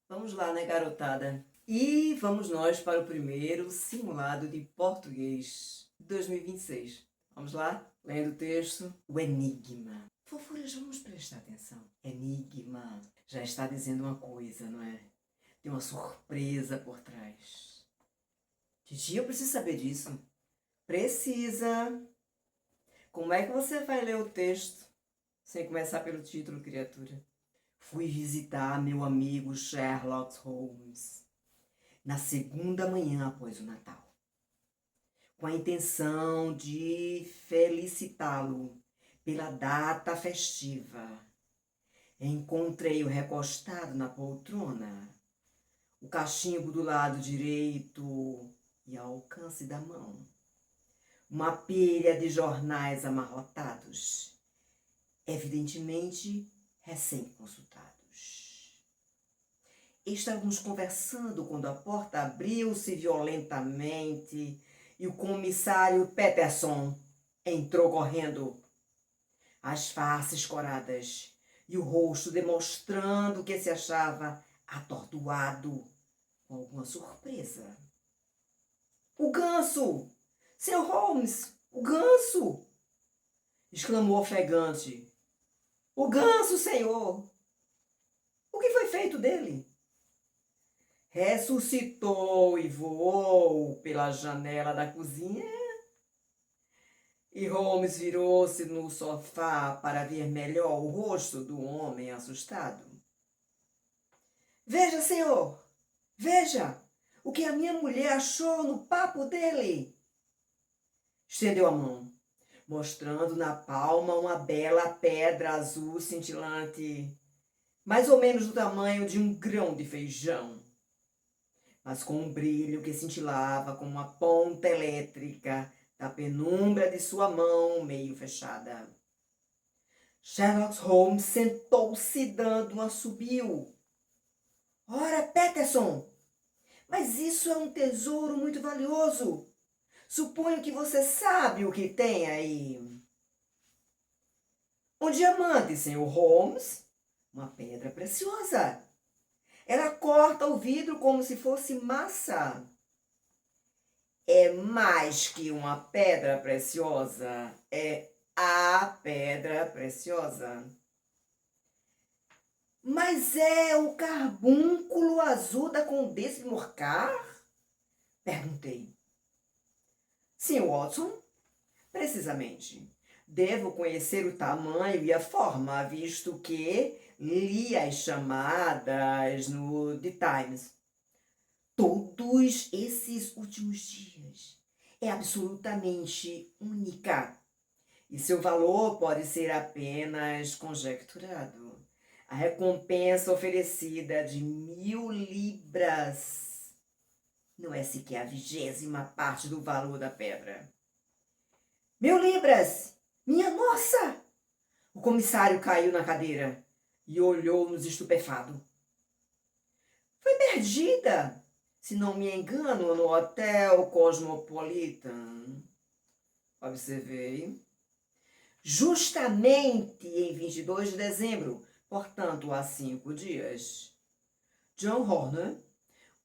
Vamos lá, né, garotada? E vamos nós para o primeiro simulado de português 2026. Vamos lá? Lendo o texto. O enigma. Fofuras, vamos prestar atenção. Enigma. Já está dizendo uma coisa, não é? Tem uma surpresa por trás. Titi, eu preciso saber disso. Precisa. Como é que você vai ler o texto sem começar pelo título, criatura? Fui visitar meu amigo Sherlock Holmes na segunda manhã após o Natal, com a intenção de felicitá-lo pela data festiva. Encontrei-o recostado na poltrona, o cachimbo do lado direito e ao alcance da mão, uma pilha de jornais amarrotados, evidentemente recém-consultados. Estávamos conversando quando a porta abriu-se violentamente e o comissário Peterson entrou correndo, as faces coradas e o rosto demonstrando que se achava atordoado com alguma surpresa. "O ganso! Sr. Holmes, o ganso!" exclamou ofegante. "O ganso, senhor! O que foi feito dele?" Ressuscitou e voou pela janela da cozinha. E Holmes virou-se no sofá para ver melhor o rosto do homem assustado. "Veja, senhor! Veja o que a minha mulher achou no papo dele!" Estendeu a mão, mostrando na palma uma bela pedra azul cintilante, mais ou menos do tamanho de um grão de feijão, mas com um brilho que cintilava como uma ponta elétrica da penumbra de sua mão meio fechada. Sherlock Holmes sentou-se dando um assobio. "Ora, Peterson, mas isso é um tesouro muito valioso. Suponho que você sabe o que tem aí." "Um diamante, Sr. Holmes. Uma pedra preciosa. Ela corta o vidro como se fosse massa." "É mais que uma pedra preciosa. É a pedra preciosa." "Mas é o carbúnculo azul da Condessa de Morcar?" perguntei. "Sim, Watson, precisamente. Devo conhecer o tamanho e a forma, visto que li as chamadas no The Times todos esses últimos dias. É absolutamente única. E seu valor pode ser apenas conjecturado. A recompensa oferecida é de 1000 libras não é sequer a 20ª parte do valor da pedra." "1000 libras! Minha nossa!" O comissário caiu na cadeira e olhou-nos estupefado. "Foi perdida, se não me engano, no Hotel Cosmopolitan." Observei. "Justamente em 22 de dezembro, portanto, há 5 dias. John Horner,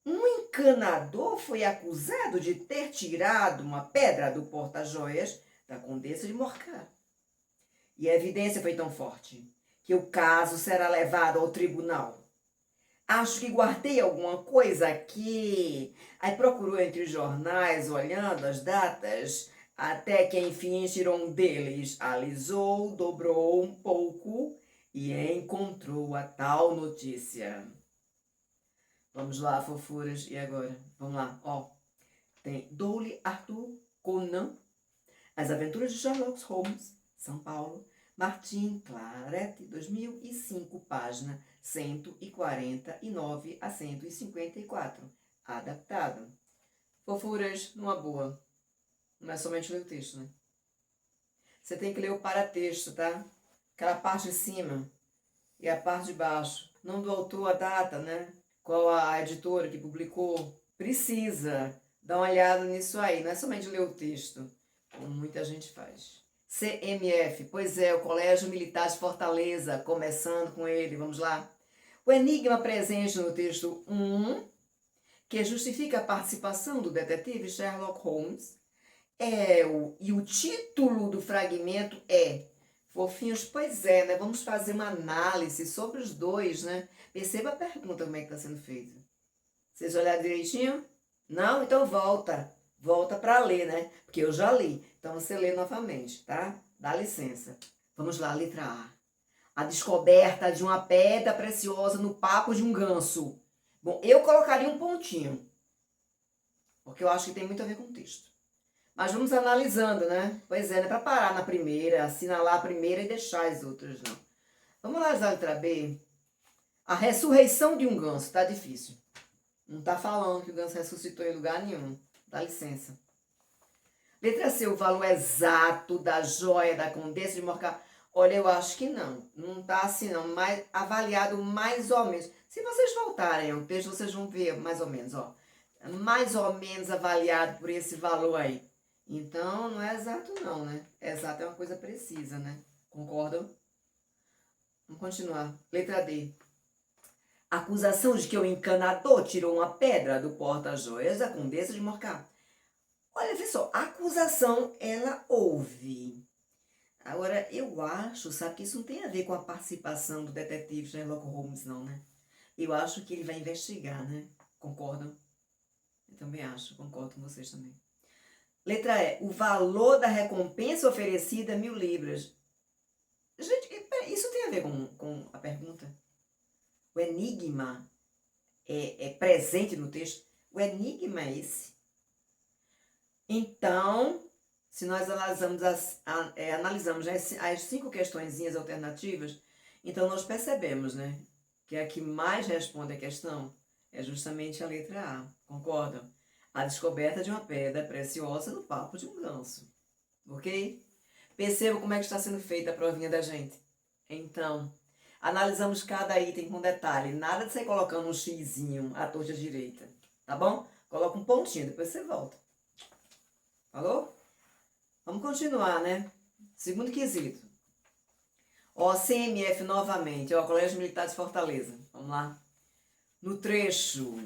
um encanador, foi acusado de ter tirado uma pedra do porta-joias da Condessa de Morcar. E a evidência foi tão forte que o caso será levado ao tribunal. Acho que guardei alguma coisa aqui." Aí procurou entre os jornais, olhando as datas, até que enfim tirou um deles, alisou, dobrou um pouco e encontrou a tal notícia. Vamos lá, fofuras, e agora? Vamos lá, ó. Tem Doyle Arthur Conan, As Aventuras de Sherlock Holmes, São Paulo, Martin Claret, 2005, página 149 a 154. Adaptado. Fofuras, numa boa. Não é somente ler o texto, né? Você tem que ler o paratexto, tá? Aquela parte de cima e a parte de baixo. Nome do autor, a data, né? Qual a editora que publicou. Precisa dar uma olhada nisso aí. Não é somente ler o texto, como muita gente faz. CMF, pois é, o Colégio Militar de Fortaleza, começando com ele, vamos lá. O enigma presente no texto 1, que justifica a participação do detetive Sherlock Holmes, e o título do fragmento é Fofinhos, pois é, né? Vamos fazer uma análise sobre os dois, né? Perceba a pergunta como é que está sendo feita. Vocês olharam direitinho? Não? Então volta. Volta para ler, né? Porque eu já li. Então você lê novamente, tá? Dá licença. Vamos lá, letra A. A descoberta de uma pedra preciosa no papo de um ganso. Bom, eu colocaria um pontinho, porque eu acho que tem muito a ver com o texto. Mas vamos analisando, né? Pois é, não é para parar na primeira, assinalar a primeira e deixar as outras, não. Vamos analisar a letra B. A ressurreição de um ganso. Tá difícil. Não tá falando que o ganso ressuscitou em lugar nenhum. Dá licença. Letra C. O valor exato da joia da Condessa de Morcar. Olha, eu acho que não. Não tá assim, não. Mas avaliado mais ou menos. Se vocês voltarem ao texto, vocês vão ver mais ou menos, ó. Mais ou menos avaliado por esse valor aí. Então, não é exato não, né? Exato é uma coisa precisa, né? Concordam? Vamos continuar. Letra D. Acusação de que o encanador tirou uma pedra do porta-joias da Condessa de Morcar. Olha, vê só, a acusação, ela houve. Agora, eu acho, sabe, que isso não tem a ver com a participação do detetive Sherlock Holmes, não, né? Eu acho que ele vai investigar, né? Concordam? Eu também acho, concordo com vocês também. Letra E. O valor da recompensa oferecida é 1.000 libras. Gente, isso tem a ver com a pergunta? O enigma é presente no texto? O enigma é esse? Então, se nós analisamos as 5 questõezinhas alternativas, então nós percebemos, né, que a que mais responde a questão é justamente a letra A. Concordam? A descoberta de uma pedra preciosa no papo de um ganso. Ok? Perceba como é que está sendo feita a provinha da gente. Então, analisamos cada item com detalhe. Nada de você colocando um xizinho à torta direita. Tá bom? Coloca um pontinho, depois você volta. Falou? Vamos continuar, né? Segundo quesito. Ó, CMF novamente. Ó, Colégio Militar de Fortaleza. Vamos lá. No trecho,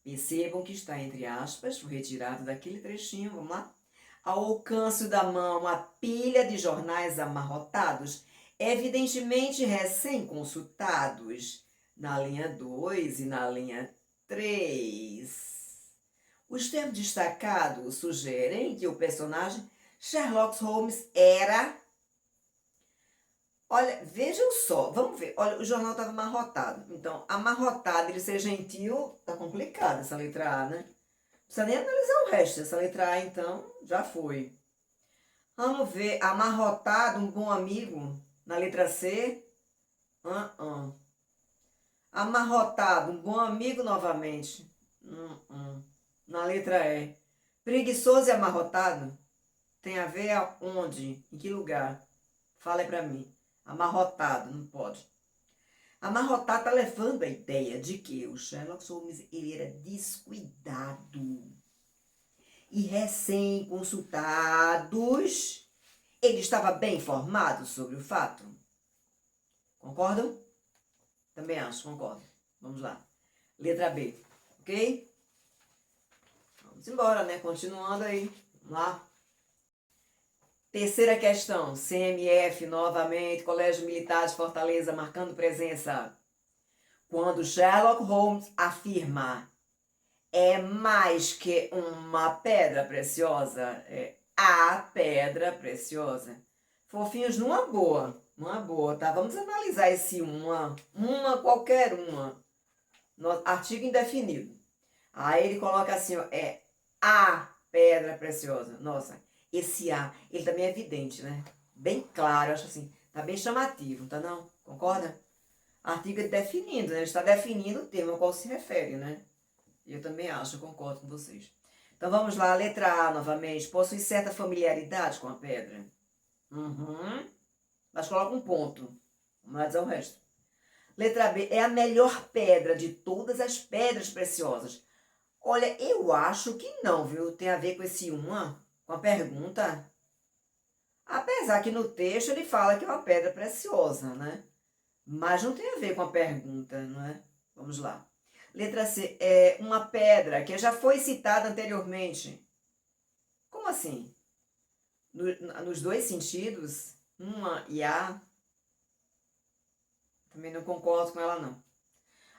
percebam que está entre aspas, foi retirado daquele trechinho, vamos lá. Ao alcance da mão, uma pilha de jornais amarrotados, evidentemente recém-consultados, na linha 2 e na linha 3. Os termos destacados sugerem que o personagem Sherlock Holmes era... Olha, vejam só, vamos ver. Olha, o jornal estava amarrotado. Então, amarrotado, ele ser gentil, tá complicado essa letra A, né? Não precisa nem analisar o resto. Essa letra A, então, já foi. Vamos ver. Amarrotado, um bom amigo, na letra C. Amarrotado, um bom amigo novamente. Na letra E. Preguiçoso e amarrotado, tem a ver aonde? Em que lugar? Fala aí pra mim. Amarrotado, não pode. Amarrotado está levando a ideia de que o Sherlock Holmes ele era descuidado. E recém-consultados, ele estava bem informado sobre o fato. Concordam? Também acho, concordo. Vamos lá. Letra B, ok? Vamos embora, né? Continuando aí. Vamos lá. Terceira questão, CMF novamente, Colégio Militar de Fortaleza, marcando presença. Quando Sherlock Holmes afirma é mais que uma pedra preciosa, é a pedra preciosa. Fofinhos, numa boa, tá? Vamos analisar esse uma qualquer uma, no artigo indefinido. Aí ele coloca assim, ó, é a pedra preciosa. Nossa, esse A, ele também é evidente, né? Bem claro, acho assim, tá bem chamativo, tá não? Concorda? Artigo definindo, né? Está definindo o termo ao qual se refere, né? Eu também acho, eu concordo com vocês. Então vamos lá, letra A novamente. Possui certa familiaridade com a pedra. Mas coloca um ponto. Vamos lá dizer o resto. Letra B, é a melhor pedra de todas as pedras preciosas. Olha, eu acho que não, viu? Tem a ver com esse uma, com a pergunta. Apesar que no texto ele fala que é uma pedra preciosa, né? Mas não tem a ver com a pergunta, não é? Vamos lá. Letra C. É uma pedra que já foi citada anteriormente. Como assim? Nos dois sentidos? Uma e a. Também não concordo com ela, não.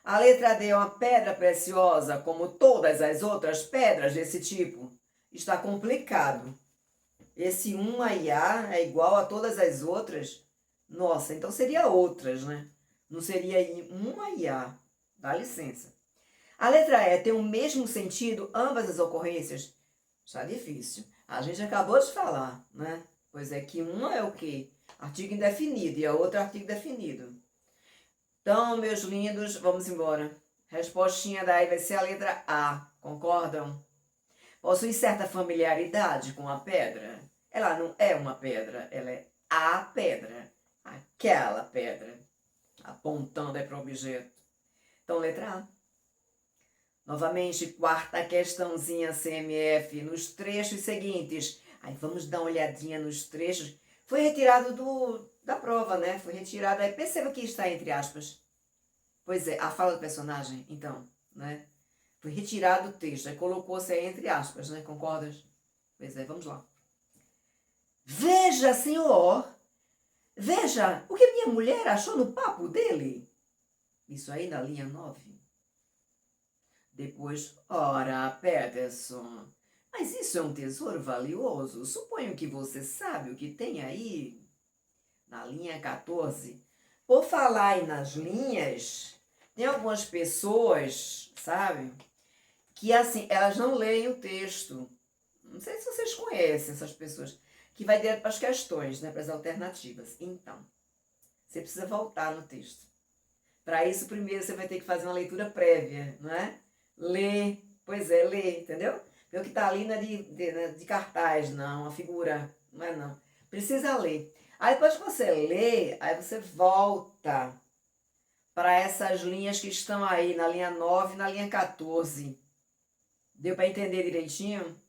A letra D é uma pedra preciosa, como todas as outras pedras desse tipo. Está complicado. Esse uma e a é igual a todas as outras? Nossa, então seria outras, né? Não seria uma e a. Dá licença. A letra E tem o mesmo sentido, ambas as ocorrências? Está difícil. A gente acabou de falar, né? Pois é que uma é o quê? Artigo indefinido e a outra artigo definido. Então, meus lindos, vamos embora. Respostinha daí vai ser a letra A. Concordam? Possui certa familiaridade com a pedra. Ela não é uma pedra, ela é a pedra. Aquela pedra. Apontando aí para o objeto. Então, letra A. Novamente, quarta questãozinha CMF. Nos trechos seguintes. Aí vamos dar uma olhadinha nos trechos. Foi retirado da prova, né? Foi retirado. Aí perceba que está entre aspas. Pois é, a fala do personagem, então, né? Foi retirado o texto. Aí colocou-se aí entre aspas, né? Concordas? Pois é, vamos lá. Veja, senhor. Veja o que minha mulher achou no papo dele. Isso aí na linha 9. Depois, ora, Peterson, mas isso é um tesouro valioso. Suponho que você sabe o que tem aí. Na linha 14. Por falar aí nas linhas, tem algumas pessoas, sabe, que assim, elas não leem o texto. Não sei se vocês conhecem essas pessoas, que vai direto para as questões, né, para as alternativas. Então, você precisa voltar no texto. Para isso, primeiro você vai ter que fazer uma leitura prévia, não é? Ler, pois é, ler, entendeu? Porque o que está ali não é de cartaz, não, uma figura, não é não. Precisa ler. Aí depois que você lê, aí você volta para essas linhas que estão aí, na linha 9 e na linha 14. Deu para entender direitinho?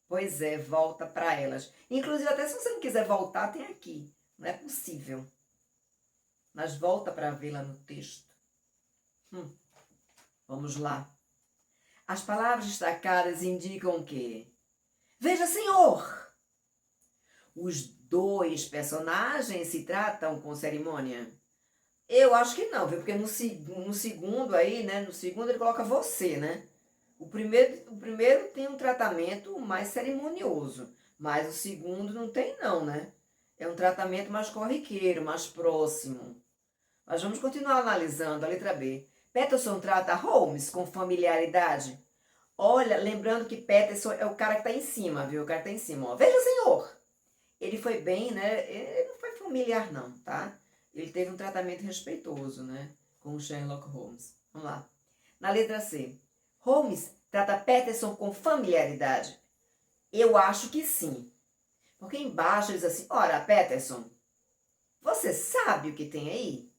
Pois é, volta para elas. Inclusive, até se você não quiser voltar, tem aqui. Não é possível. Mas volta para vê-la no texto. Vamos lá. As palavras destacadas indicam o quê? Veja, senhor! Os dois personagens se tratam com cerimônia? Eu acho que não, viu? Porque no segundo aí, né? No segundo ele coloca você, né? O primeiro tem um tratamento mais cerimonioso, mas o segundo não tem não, né? É um tratamento mais corriqueiro, mais próximo. Mas vamos continuar analisando a letra B. Peterson trata Holmes com familiaridade. Olha, lembrando que Peterson é o cara que está em cima, viu? O cara que está em cima, ó. Veja, senhor! Ele foi bem, né? Ele não foi familiar, não, tá? Ele teve um tratamento respeitoso, né? Com o Sherlock Holmes. Vamos lá. Na letra C. Holmes trata Peterson com familiaridade? Eu acho que sim. Porque embaixo ele diz assim, ora, Peterson, você sabe o que tem aí?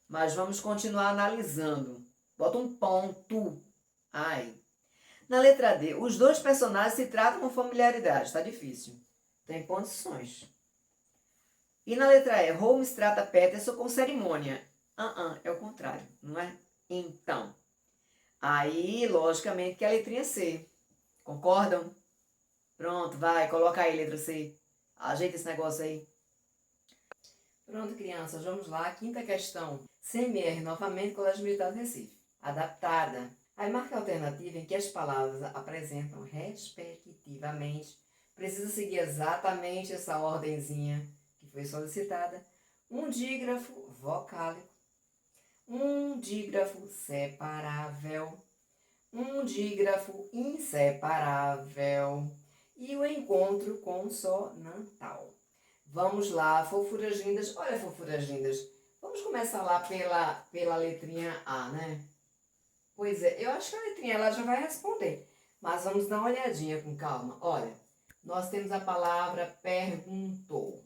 Mas vamos continuar analisando. Bota um ponto. Ai. Na letra D, os dois personagens se tratam com familiaridade. Está difícil. Tem condições. E na letra E, Holmes trata Peterson com cerimônia. É o contrário, não é? Então, aí, logicamente, que é a letrinha C. Concordam? Pronto, vai, coloca aí, letra C. Ajeita esse negócio aí. Pronto, crianças, vamos lá. Quinta questão. CMR, novamente, Colégio Militar do Recife. Adaptada. Aí marca a alternativa em que as palavras apresentam respectivamente. Precisa seguir exatamente essa ordenzinha que foi solicitada. Um dígrafo vocálico. Um dígrafo separável. Um dígrafo inseparável. E o encontro consonantal. Vamos lá, fofuras lindas. Olha, fofuras lindas. Vamos começar lá pela letrinha A, né? Pois é, eu acho que a letrinha ela já vai responder. Mas vamos dar uma olhadinha com calma. Olha, nós temos a palavra perguntou.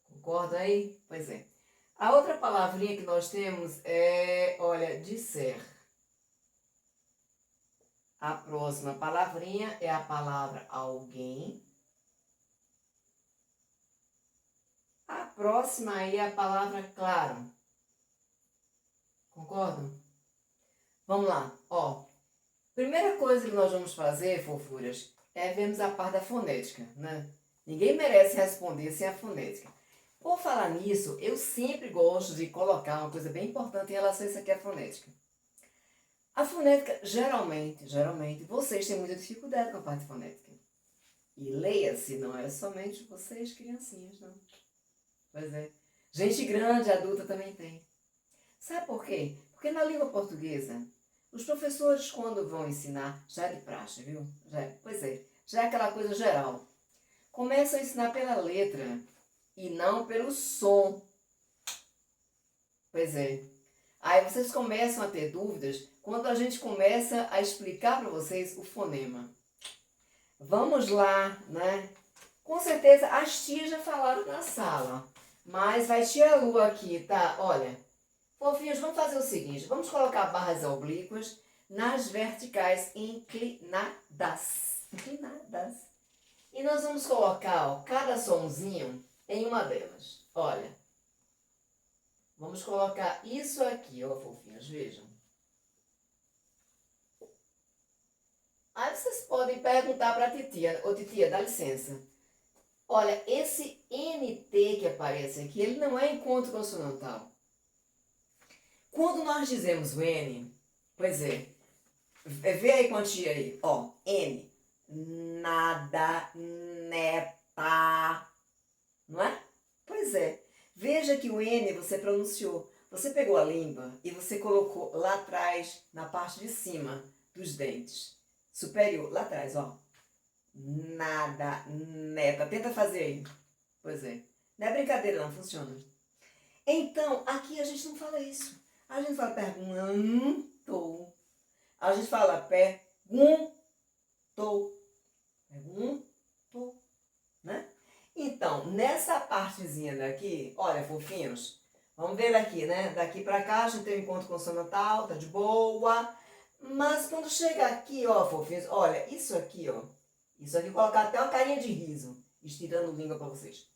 Concorda aí? Pois é. A outra palavrinha que nós temos é, olha, disser. A próxima palavrinha é a palavra alguém. A próxima aí é a palavra claro. Concordam? Vamos lá, ó. Primeira coisa que nós vamos fazer, fofuras, é vermos a parte da fonética, né? Ninguém merece responder sem a fonética. Por falar nisso, eu sempre gosto de colocar uma coisa bem importante em relação a isso aqui, a fonética. A fonética, geralmente, vocês têm muita dificuldade com a parte fonética. E leia-se, não é somente vocês, criancinhas, não. Pois é. Gente grande, adulta também tem. Sabe por quê? Porque na língua portuguesa, os professores, quando vão ensinar, já é de praxe, viu? Já é aquela coisa geral. Começam a ensinar pela letra e não pelo som. Pois é. Aí vocês começam a ter dúvidas quando a gente começa a explicar para vocês o fonema. Vamos lá, né? Com certeza as tias já falaram na sala, mas vai tia Lu aqui, tá? Olha, fofinhos, vamos fazer o seguinte, vamos colocar barras oblíquas nas verticais inclinadas. E nós vamos colocar, ó, cada sonzinho em uma delas. Olha, vamos colocar isso aqui, ó, fofinhos, vejam. Aí vocês podem perguntar para a titia, ô titia, dá licença. Olha, esse NT que aparece aqui, ele não é encontro consonantal. Quando nós dizemos o N, pois é, vê aí com a tia aí, ó, N, nada, neta, não é? Pois é, veja que o N você pronunciou, você pegou a língua e você colocou lá atrás, na parte de cima dos dentes. Superior, lá atrás, ó. Nada, neta. Tenta fazer aí. Pois é. Não é brincadeira, não. Funciona. Então, aqui a gente não fala isso. A gente fala perguntou. A gente fala perguntou. Perguntou. Né? Então, nessa partezinha daqui, olha, fofinhos. Vamos ver daqui, né? Daqui pra cá a gente tem um encontro consonantal, tá de boa. Mas quando chega aqui, ó, fofinhos, olha, isso aqui, ó. Isso aqui, colocar até uma carinha de riso, estirando língua pra vocês.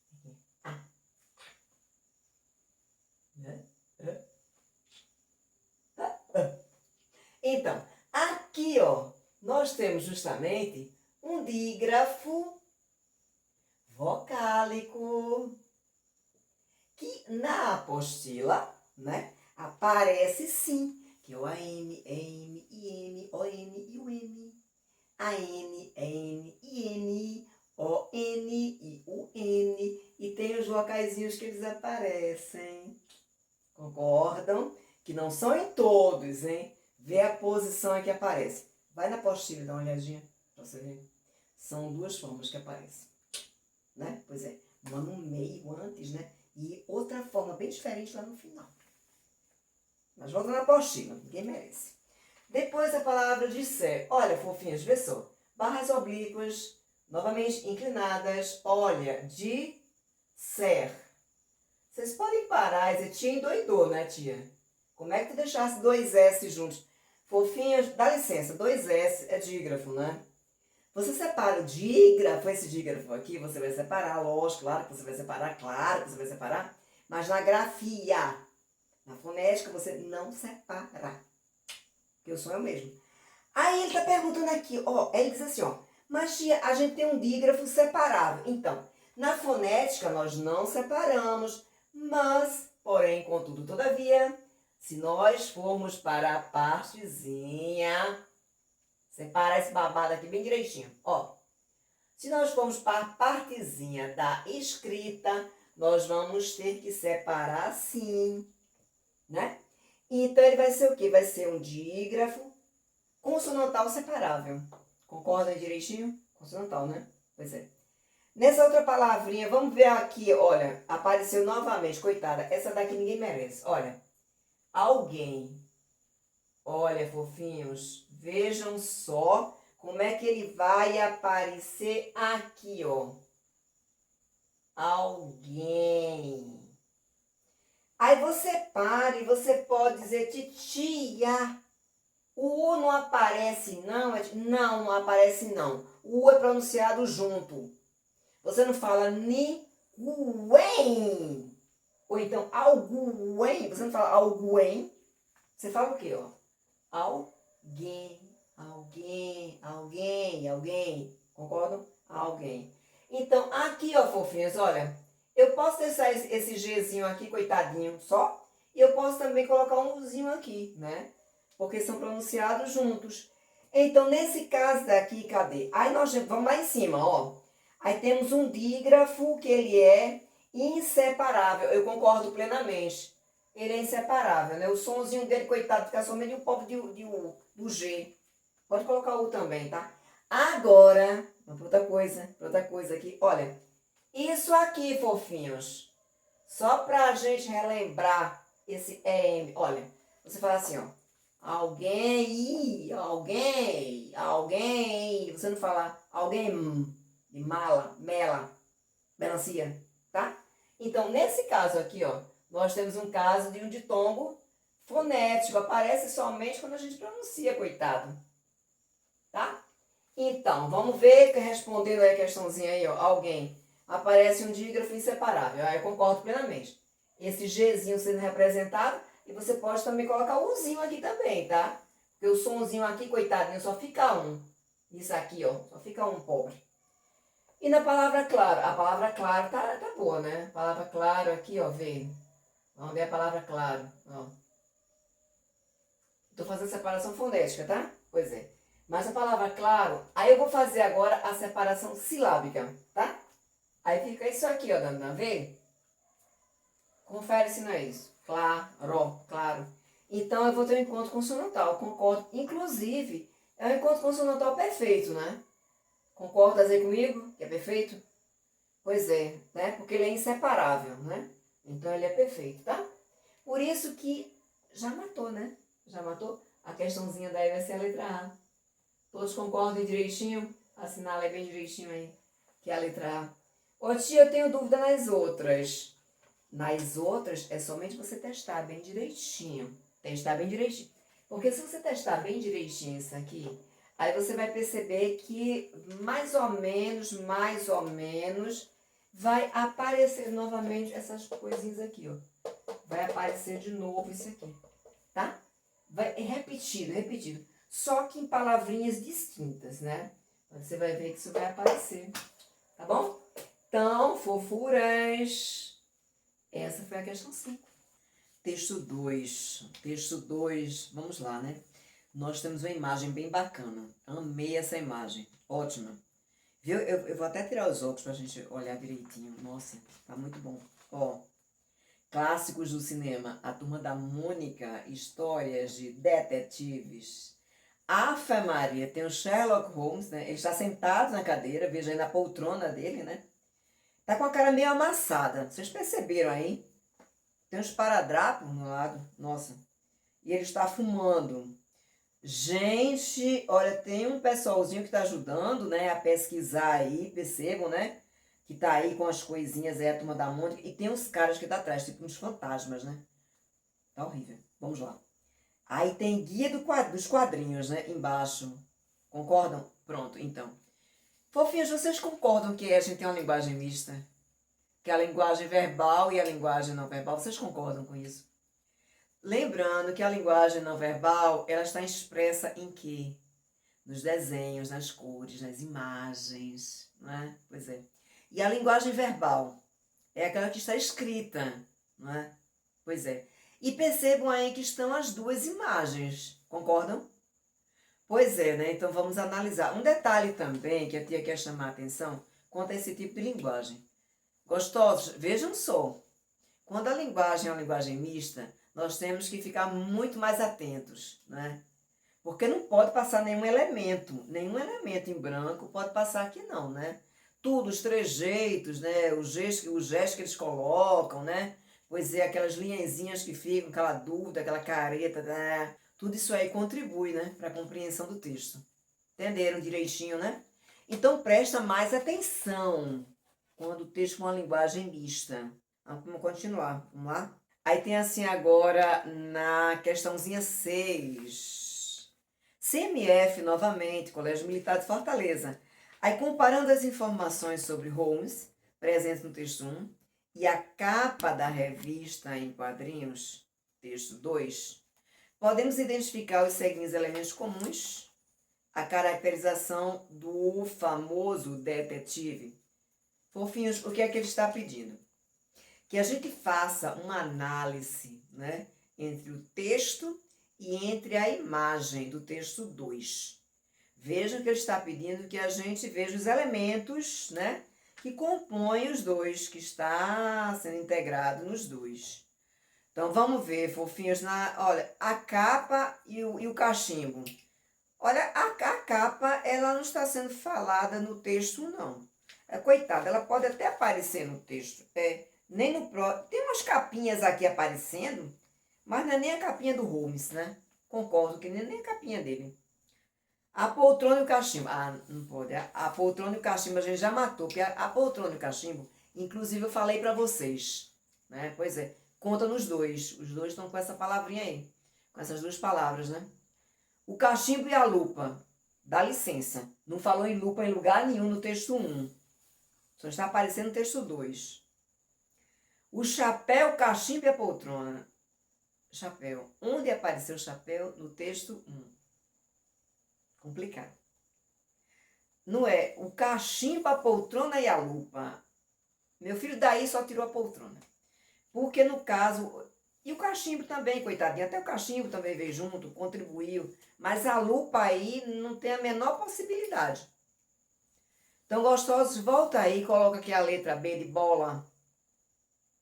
Então, aqui, ó, nós temos justamente um dígrafo vocálico que na apostila, né, aparece sim. Que é o AM, EM, IM, OM e o M. AN, EN, IN, ON e o N. E tem os vocaizinhos que eles aparecem. Concordam? Que não são em todos, hein? Vê a posição que aparece. Vai na apostila e dá uma olhadinha pra você ver. São duas formas que aparecem. Né? Pois é, uma no meio antes, né? E outra forma bem diferente lá no final. Mas volta na apostila, ninguém merece. Depois a palavra disser. Olha, fofinhos, vê só. Barras oblíquas, novamente inclinadas. Olha, disser. Vocês podem parar e dizer, tia endoidou, né, tia? Como é que tu deixasse dois S juntos? Fofinhos, dá licença, dois S é dígrafo, né? Você separa o dígrafo, esse dígrafo aqui, você vai separar, lógico, claro que você vai separar, claro que você vai separar. Mas na grafia, na fonética, você não separa. Porque o som é o mesmo. Aí ele tá perguntando aqui, ó, ele diz assim, ó, mas tia, a gente tem um dígrafo separável. Então, na fonética nós não separamos, mas, porém, contudo, todavia, se nós formos para a partezinha, separa esse babado aqui bem direitinho, ó. Se nós formos para a partezinha da escrita, nós vamos ter que separar assim, né? Então, ele vai ser o quê? Vai ser um dígrafo consonantal separável. Concordam direitinho? Consonantal, né? Pois é. Nessa outra palavrinha, vamos ver aqui, olha, apareceu novamente, coitada. Essa daqui ninguém merece. Olha, alguém. Olha, fofinhos, vejam só como é que ele vai aparecer aqui, ó. Alguém. Aí você para e você pode dizer, titia, o U não aparece não? Não, não aparece não. O U é pronunciado junto. Você não fala ni, uem. Ou então alguém, você não fala alguém, você fala o quê, ó? Alguém, alguém. Concordam? Alguém. Então, aqui, ó, fofinhos, olha, eu posso deixar esse Gzinho aqui, coitadinho, só, e eu posso também colocar um Uzinho aqui, né? Porque são pronunciados juntos. Então, nesse caso daqui, cadê? Aí nós vamos lá em cima, ó. Aí temos um dígrafo que ele é inseparável. Eu concordo plenamente. Ele é inseparável, né? O sonzinho dele, coitado, fica somente um pouco do G. Pode colocar o U também, tá? Agora, vamos para outra coisa aqui. Olha, isso aqui, fofinhos, só pra gente relembrar esse EM. Olha, você fala assim, ó. Alguém, alguém. Você não fala alguém, de mala, mela, melancia, tá? Então, nesse caso aqui, ó, nós temos um caso de um ditongo fonético. Aparece somente quando a gente pronuncia, coitado. Tá? Então, vamos ver, respondendo aí a questãozinha aí, ó, alguém. Aparece um dígrafo inseparável. Aí eu concordo plenamente. Esse Gzinho sendo representado, e você pode também colocar o Uzinho aqui também, tá? Porque o sonzinho aqui, coitadinho, só fica um. Isso aqui, ó, só fica um, pobre. E na palavra claro, a palavra claro tá boa, né? A palavra claro aqui, ó, veio. Vamos ver a palavra claro, ó. Tô fazendo separação fonética, tá? Pois é. Mas a palavra claro, aí eu vou fazer agora a separação silábica, tá? Aí fica isso aqui, ó, dando pra ver? Confere se não é isso. Claro, claro. Então eu vou ter um encontro consonantal, concordo. Inclusive, é um encontro consonantal perfeito, né? Concordas aí comigo que é perfeito? Pois é, né? Porque ele é inseparável, né? Então ele é perfeito, tá? Por isso que já matou, né? Já matou? A questãozinha daí vai ser a letra A. Todos concordam direitinho? Assinala bem direitinho aí, que é a letra A. Ô tia, eu tenho dúvida nas outras. Nas outras, é somente você testar bem direitinho. Testar bem direitinho. Porque se você testar bem direitinho isso aqui, aí você vai perceber que mais ou menos, vai aparecer novamente essas coisinhas aqui, ó. Vai aparecer de novo isso aqui, tá? Vai repetido, repetido. Só que em palavrinhas distintas, né? Você vai ver que isso vai aparecer, tá bom? Então, fofuras. Essa foi a questão 5. Texto 2. Texto 2, vamos lá, né? Nós temos uma imagem bem bacana. Amei essa imagem. Ótima. Viu? Eu vou até tirar os óculos pra gente olhar direitinho. Nossa, tá muito bom. Ó, clássicos do cinema. A Turma da Mônica, histórias de detetives. Ave Maria, tem o Sherlock Holmes, né? Ele está sentado na cadeira, veja aí na poltrona dele, né? Tá com a cara meio amassada. Vocês perceberam aí? Tem uns paradrapos no lado. Nossa. E ele está fumando. Gente, olha, tem um pessoalzinho que está ajudando, né, a pesquisar aí, percebam, né? Que tá aí com as coisinhas aí, a Turma da Mônica. E tem uns caras que tá atrás, tipo uns fantasmas, né? Tá horrível. Vamos lá. Aí tem guia dos quadrinhos, né? Embaixo. Concordam? Pronto, então. Fofinhos, vocês concordam que a gente tem uma linguagem mista? Que a linguagem verbal e a linguagem não verbal, vocês concordam com isso? Lembrando que a linguagem não verbal, ela está expressa em quê? Nos desenhos, nas cores, nas imagens, não é? Pois é. E a linguagem verbal é aquela que está escrita, não é? Pois é. E percebam aí que estão as duas imagens, concordam? Pois é, né? Então vamos analisar. Um detalhe também que a tia quer chamar a atenção quanto a esse tipo de linguagem. Gostosos, vejam só. Quando a linguagem é uma linguagem mista, nós temos que ficar muito mais atentos, né? Porque não pode passar nenhum elemento em branco pode passar aqui não, né? Tudo, os trejeitos, né? Os gestos que eles colocam, né? Pois é, aquelas linhazinhas que ficam, aquela dúvida, aquela careta, né? Tudo isso aí contribui, né? Para a compreensão do texto. Entenderam direitinho, né? Então presta mais atenção quando o texto é uma linguagem mista. Vamos continuar, vamos lá? Aí tem assim agora na questãozinha 6. CMF novamente, Colégio Militar de Fortaleza. Aí comparando as informações sobre Holmes, presentes no texto 1, e a capa da revista em quadrinhos, texto 2, podemos identificar os seguintes elementos comuns: a caracterização do famoso detetive. Fofinhos, o que é que ele está pedindo? Que a gente faça uma análise, né, entre o texto e entre a imagem do texto 2. Vejam que ele está pedindo que a gente veja os elementos, né, que compõem os dois, que está sendo integrado nos dois. Então vamos ver, fofinhos, olha, a capa e o cachimbo. Olha, a capa, ela não está sendo falada no texto, não. Coitada, ela pode até aparecer no texto. Nem no próprio. Tem umas capinhas aqui aparecendo, mas não é nem a capinha do Holmes, né? Concordo que nem a capinha dele. A poltrona e o cachimbo. Ah, não pode. A poltrona e o cachimbo a gente já matou, porque a poltrona e o cachimbo, inclusive eu falei pra vocês, né? Pois é, conta nos dois. Os dois estão com essa palavrinha aí, com essas duas palavras, né? O cachimbo e a lupa. Dá licença. Não falou em lupa em lugar nenhum no texto 1. Só está aparecendo no texto 2. O chapéu, o cachimbo e a poltrona. Chapéu. Onde apareceu o chapéu? No texto 1. Complicado. Não é o cachimbo, a poltrona e a lupa. Meu filho daí só tirou a poltrona. Porque no caso... E o cachimbo também, coitadinho. Até o cachimbo também veio junto, contribuiu. Mas a lupa aí não tem a menor possibilidade. Então, gostosos, volta aí e coloca aqui a letra B de bola.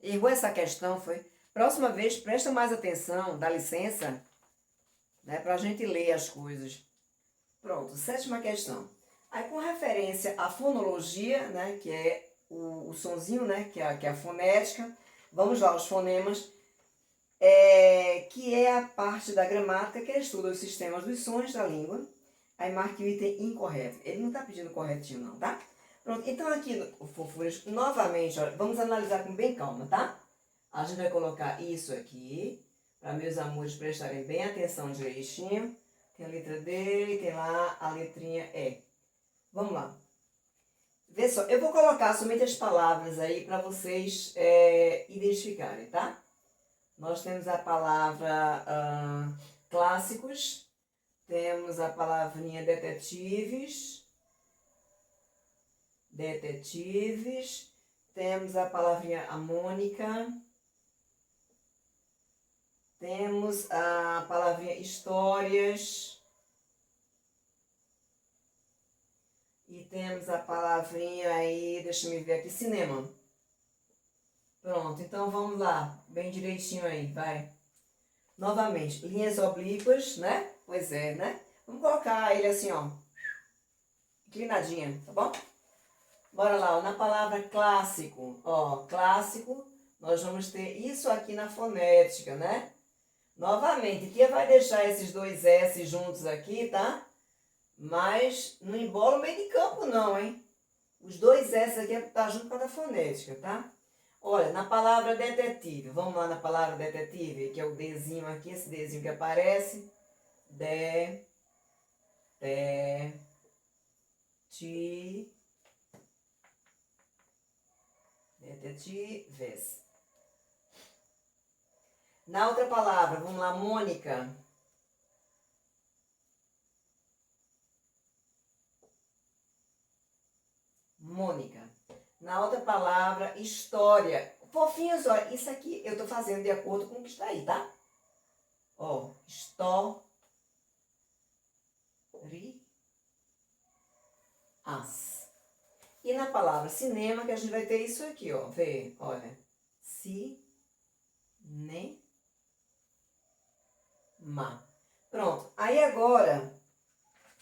Errou essa questão, foi? Próxima vez, presta mais atenção, dá licença, né, pra gente ler as coisas. Pronto, sétima questão. Aí, com referência à fonologia, né, que é o sonzinho, né, que é a fonética, vamos lá, os fonemas, que é a parte da gramática que estuda os sistemas dos sons da língua. Aí marque o item incorreto. Ele não está pedindo corretinho não, tá? Pronto, então aqui, fofuras, novamente, olha, vamos analisar com bem calma, tá? A gente vai colocar isso aqui, para meus amores prestarem bem atenção direitinho. Tem a letra D, tem lá a letrinha E. Vamos lá. Vê só, eu vou colocar somente as palavras aí para vocês identificarem, tá? Nós temos a palavra clássicos, temos a palavrinha detetives, temos a palavrinha harmônica, temos a palavrinha histórias e temos a palavrinha aí, deixa eu ver aqui, cinema. Pronto, então vamos lá, bem direitinho aí, vai. Novamente, linhas oblíquas, né? Pois é, né? Vamos colocar ele assim, ó, inclinadinha, tá bom? Bora lá, ó, na palavra clássico, ó, clássico, nós vamos ter isso aqui na fonética, né? Novamente, tia vai deixar esses dois S juntos aqui, tá? Mas não embola o meio de campo não, hein? Os dois S aqui tá junto com a da fonética, tá? Olha, na palavra detetive, vamos lá na palavra detetive, que é o Dzinho aqui, esse Dzinho que aparece. Detetives. Na outra palavra, vamos lá, Mônica. Mônica. Na outra palavra, história. Fofinhos, olha, isso aqui eu tô fazendo de acordo com o que está aí, tá? Ó, histórias. E na palavra cinema, que a gente vai ter isso aqui, ó. Vê, olha. Cinema. Pronto. Aí agora,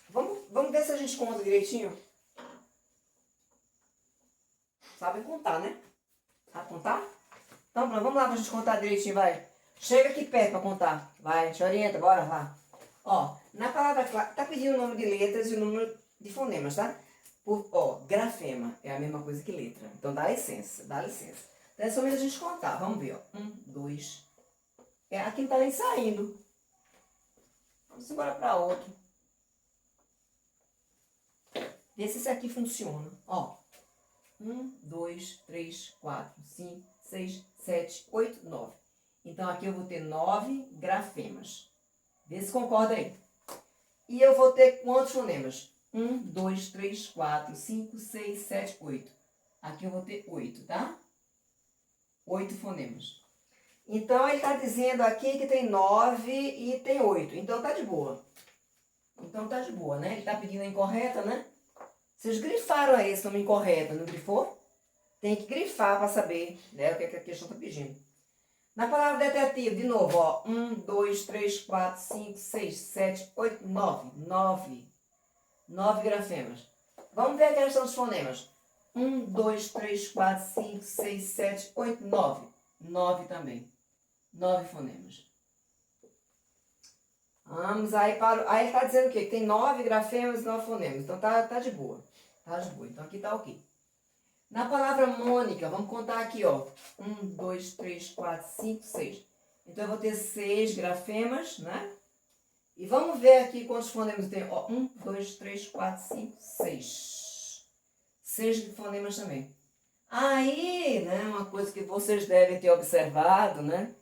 vamos ver se a gente conta direitinho. Sabe contar, né? Sabe contar? Então, pronto, vamos lá pra gente contar direitinho, vai. Chega aqui perto pra contar. Vai, te orienta, bora lá. Ó, na palavra tá pedindo o nome de letras e o número de fonemas, tá? Grafema é a mesma coisa que letra. Então dá licença, dá licença. Então é só mesmo a gente contar. Vamos ver, ó. 1, 2. Aqui não tá nem saindo. Vamos embora para outro. Vê se esse aqui funciona. Ó. 1, 2, 3, 4, 5, 6, 7, 8, 9. Então, aqui eu vou ter 9 grafemas. Vê se concorda aí. E eu vou ter quantos fonemas? 1, 2, 3, 4, 5, 6, 7, 8. Aqui eu vou ter 8, tá? 8 fonemas. Então, ele está dizendo aqui que tem 9 e tem 8. Então, tá de boa. Então, tá de boa, né? Ele está pedindo a incorreta, né? Vocês grifaram aí esse nome incorreta, não grifou? Tem que grifar para saber, né, o que a questão está pedindo. Na palavra detetive, de novo, ó. 1, 2, 3, 4, 5, 6, 7, 8, 9. 9 grafemas. Vamos ver a questão dos fonemas. 1, 2, 3, 4, 5, 6, 7, 8, 9. 9 também. 9 fonemas. Vamos aí para... Aí ele está dizendo o quê? Que tem 9 grafemas e 9 fonemas. Então tá de boa. Tá de boa. Então aqui tá ok. Na palavra Mônica, vamos contar aqui, ó. 1, 2, 3, 4, 5, 6. Então eu vou ter 6 grafemas, né? E vamos ver aqui quantos fonemas tem. Ó, 1, 2, 3, 4, 5, 6. 6 fonemas também. Aí, né, uma coisa que vocês devem ter observado, né?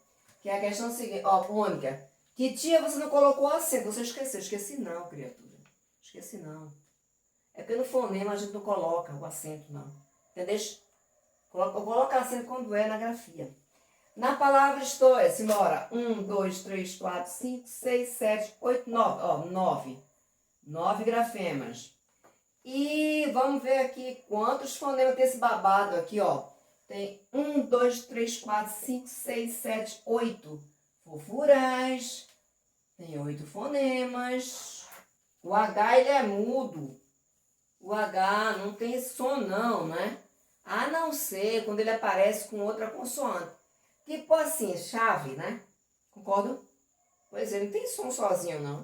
Que é a questão seguinte. Ó, Mônica, que tia você não colocou acento? Você esqueceu. Esqueci não, criatura. Esqueci não. É porque no fonema a gente não coloca o acento, não. Entendeu? Eu coloco acento quando é na grafia. Na palavra história, simbora. 1, 2, 3, 4, 5, 6, 7, 8, 9. Ó, 9. 9 grafemas. E vamos ver aqui quantos fonemas tem esse babado aqui, ó. Tem 1, 2, 3, 4, 5, 6, 7, 8 fofuras. Tem 8 fonemas. O H, ele é mudo. O H não tem som não, né? A não ser quando ele aparece com outra consoante. Tipo assim, chave, né? Concordo? Pois é, não tem som sozinho, não.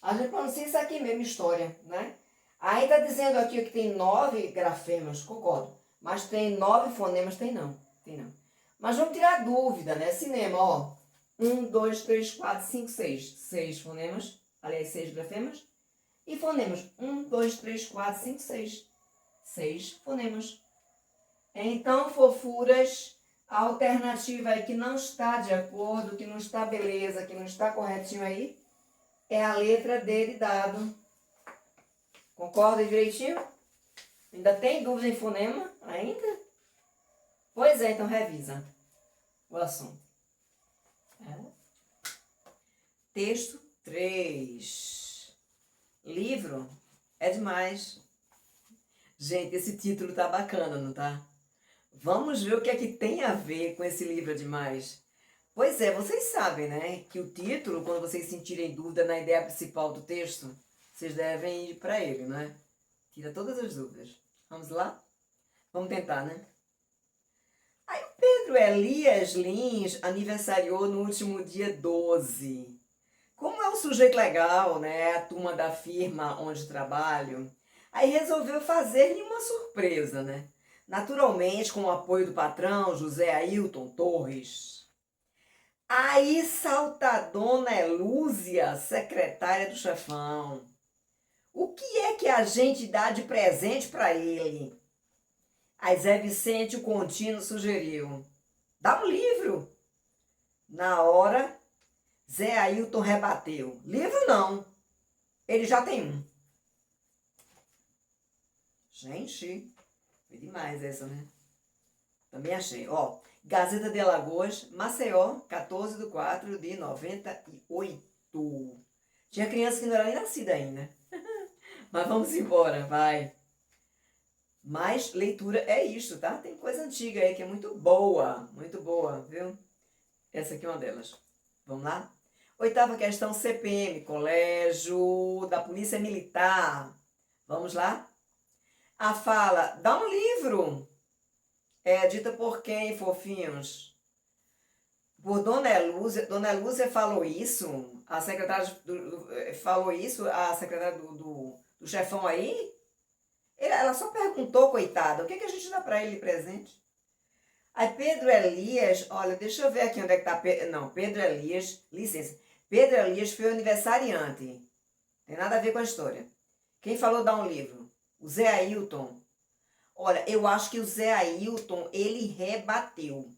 A gente pronuncia isso aqui mesmo, história, né? Aí tá dizendo aqui que tem 9 grafemas, concordo. Mas tem 9 fonemas, tem não. Tem não. Mas vamos tirar dúvida, né? Cinema, ó. 1, 2, 3, 4, 5, 6. 6 fonemas. Aliás, 6 grafemas. E fonemas. 1, 2, 3, 4, 5, 6. 6 fonemas. Então, fofuras, a alternativa aí que não está de acordo, que não está beleza, que não está corretinho aí, é a letra D de dado. Concorda direitinho? Ainda tem dúvida em fonema? Ainda? Pois é, então revisa o assunto. Texto 3. Livro é demais. Gente, esse título tá bacana, não tá? Vamos ver o que é que tem a ver com esse livro é demais. Pois é, vocês sabem, né, que o título, quando vocês sentirem dúvida na ideia principal do texto, vocês devem ir para ele, né? Tira todas as dúvidas. Vamos lá? Vamos tentar, né? Aí o Pedro Elias Lins aniversariou no último dia 12. Como é um sujeito legal, né, a turma da firma onde trabalho, aí resolveu fazer-lhe uma surpresa, né? Naturalmente, com o apoio do patrão, José Ailton Torres. Aí salta a dona Elúzia, secretária do chefão. O que é que a gente dá de presente para ele? Aí Zé Vicente, o contínuo, sugeriu. Dá um livro. Na hora, Zé Ailton rebateu. Livro não. Ele já tem um. Gente, foi demais essa, né? Também achei. Ó, Gazeta de Alagoas, Maceió, 14/4/98. Tinha criança que não era nem nascida ainda. Mas vamos embora, vai. Mas leitura é isso, tá? Tem coisa antiga aí que é muito boa, viu? Essa aqui é uma delas. Vamos lá? 8ª questão, CPM, Colégio da Polícia Militar. Vamos lá? A fala, dá um livro. É dita por quem, fofinhos? Por Dona Elúzia. Dona Elúzia falou isso? A secretária falou isso? A secretária do chefão aí? Ela só perguntou, coitada, o que a gente dá pra ele de presente? Aí Pedro Elias, olha, deixa eu ver aqui onde é que tá. Não, Pedro Elias, licença. Pedro Elias foi o aniversariante. Tem nada a ver com a história. Quem falou dá um livro? O Zé Ailton. Olha, eu acho que o Zé Ailton, ele rebateu.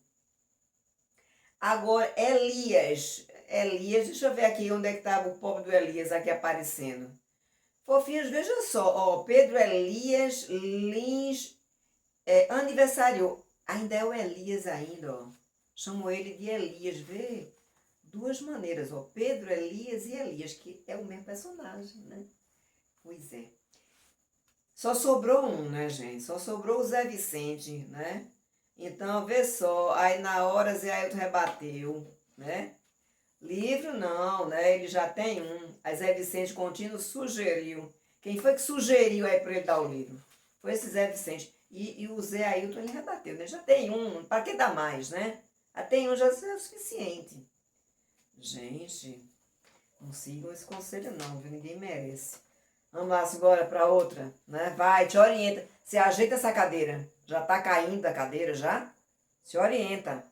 Agora, Elias. Elias, deixa eu ver aqui onde é que estava o pobre do Elias aqui aparecendo. Fofinhos, veja só, ó, Pedro Elias Lins aniversariou. Ainda é o Elias ainda, ó. Chamo ele de Elias, vê? Duas maneiras, ó. Pedro, Elias e Elias, que é o mesmo personagem, né? Pois é. Só sobrou um, né, gente? Só sobrou o Zé Vicente, né? Então, vê só, aí na hora Zé Ailton rebateu, né? Livro não, né? Ele já tem um. Aí Zé Vicente Contínuo sugeriu. Quem foi que sugeriu aí para ele dar o livro? Foi esse Zé Vicente. E o Zé Ailton ele rebateu, né? Já tem um, para que dar mais, né? Já tem um, já é o suficiente. Gente, não sigam esse conselho não, viu? Ninguém merece. Vamos lá agora para outra, né? Vai, te orienta. Você ajeita essa cadeira. Já tá caindo da cadeira já? Se orienta.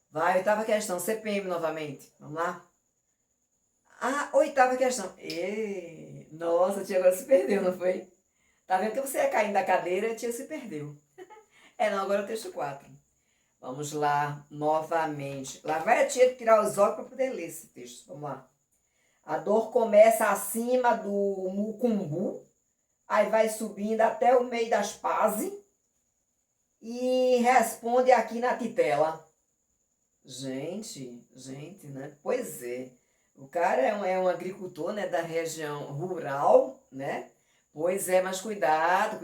Vai, oitava questão, CPM novamente. Vamos lá? Ah, oitava questão. Nossa, a tia agora se perdeu, não foi? Tá vendo que você ia caindo da cadeira e a tia se perdeu. Não, agora é o texto 4. Vamos lá, novamente. Lá vai a tia tirar os óculos para poder ler esse texto. Vamos lá. A dor começa acima do mucumbu, aí vai subindo até o meio das pazes e responde aqui na titela. Gente, né? Pois é. O cara é um agricultor, né, da região rural, né? Pois é, mas cuidado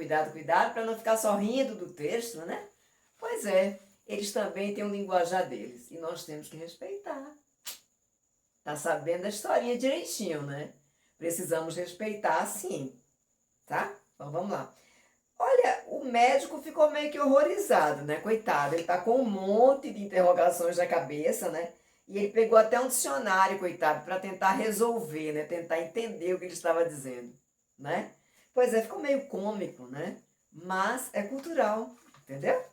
para não ficar só rindo do texto, né? Pois é, eles também têm um linguajar deles e nós temos que respeitar. Tá sabendo a historinha direitinho, né? Precisamos respeitar sim, tá? Então vamos lá. Olha, o médico ficou meio que horrorizado, né? Coitado, ele tá com um monte de interrogações na cabeça, né? E ele pegou até um dicionário, coitado, para tentar resolver, né? Tentar entender o que ele estava dizendo, né? Pois é, ficou meio cômico, né? Mas é cultural, entendeu?